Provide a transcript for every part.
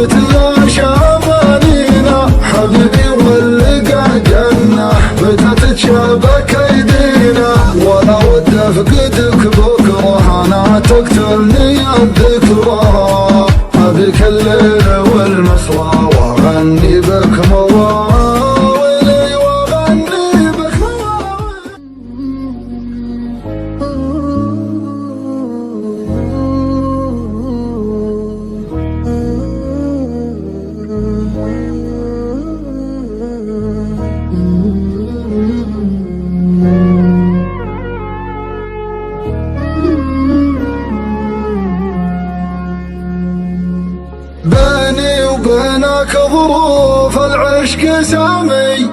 وتتلاشى امانينا. حبيبي واللقى جنة متى تتشابك ايدينا. ولا ود افقدك بكره انا تقتلني الذكرى. ابيك الليل والمسرى واغني بك مواويلي واغني بك مواويلي. بيني وبينك ظروف العشق سامي.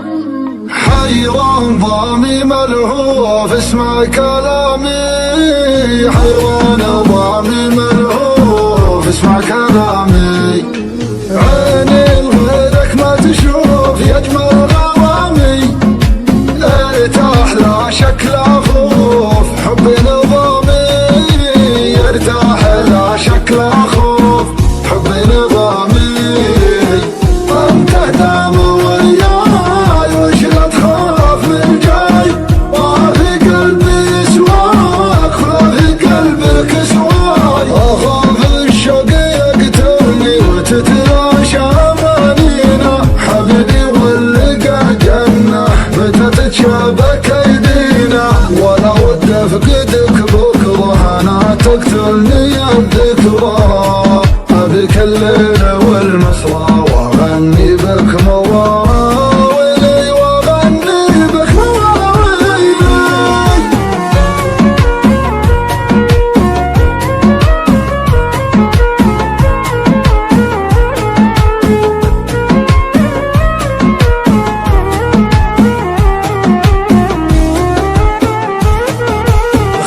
حيران ضامي ملهوف اسمع كلامي. حيران ضامي ملهوف اسمع كلامي. عيني لغيرك ما تشوف يجمل غرامي. ارتاح لا شك لا خوف حبي نظامي. ارتاح لا شك لا خوف حبي نظامي. انت دام وياي وش لا تخاف من جاي. ما في قلبي سواك ولا في قلبك سواي. اخاف الشوق يقتلني وتتلاشى امانينا. حبيبي واللقى جنة متى تتشابك ايدينا. ولا ود افقدك بكره انا تقتلني الذكرى. ابيك الليل والمسرى واغني بك مواويلي واغني بك مواويلي.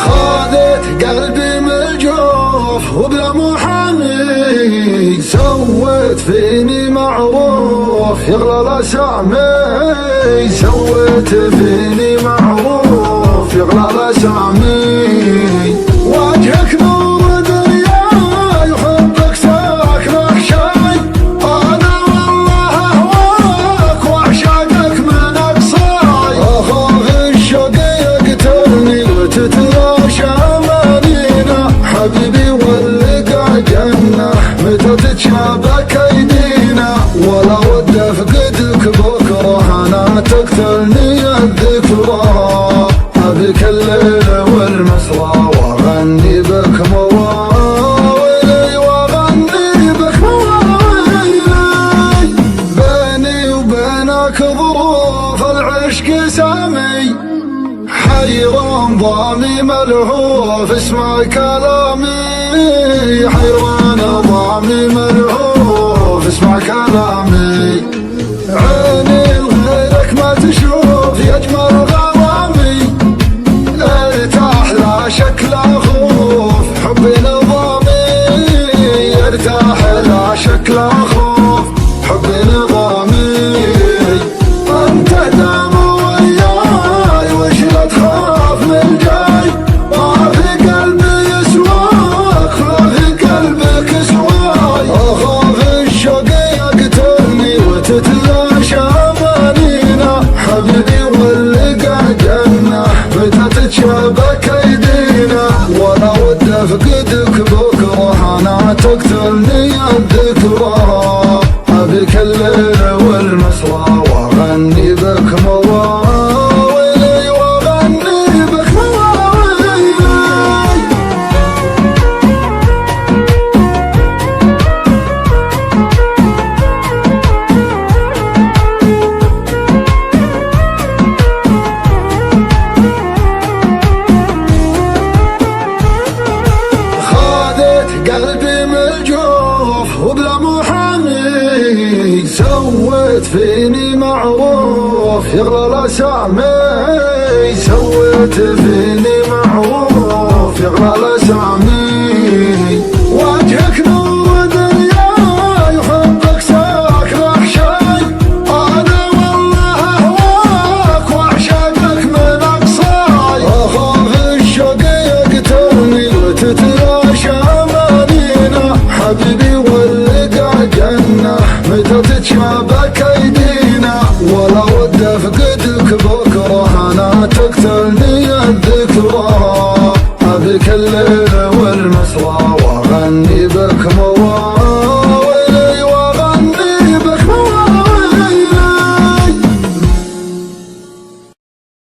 خاذت قلبي من الجوف وبلا محامي. سويت فيني معروف يغلى لسامي. سويت فيني معروف يغلى لسامي. وجهك نور دنياي وحبك ساكن احشاي. انا والله اهواك واعشقك من اقصاي. اخاف الشوق يقتلني وتتلاشى امانينا. حبيبي واللقى جنة متى تتشابك ايدينا. ولا ود افقدك بكره انا تقتلني الذكرى. ابيك الليل والمسرى واغني بك مواويلي واغني بك مواويلي. بيني وبينك ظروف العشق سامي. حيران ضامي ملهوف اسمع كلامي. حيران ضامي ملهوف اسمع كلامي. عيني لغيرك ما تشوف يجمل غرامي. ارتاح لا شك لا خوف حبي نظامي. ارتاح لا شك لا خوف حبي نظامي. انت دام وياي وش لا تخاف من جاي. ما في قلبي سواك ولا في قلبك سواي. اخاف الشوق يقتلني وتتلاشى امانينا. حبيبي واللقى جنة متى تتشابك ايدينا. ولا ود افقدك بكره انا تقتلني الذكرى. ابيك الليل والمسرى واغني بك مواويلي واغني بك مواويلي. خاذت قلبي من الجوف وبلا محامي. سويت فيني معروف يغلى لسامي. سويت فيني معروف يغلى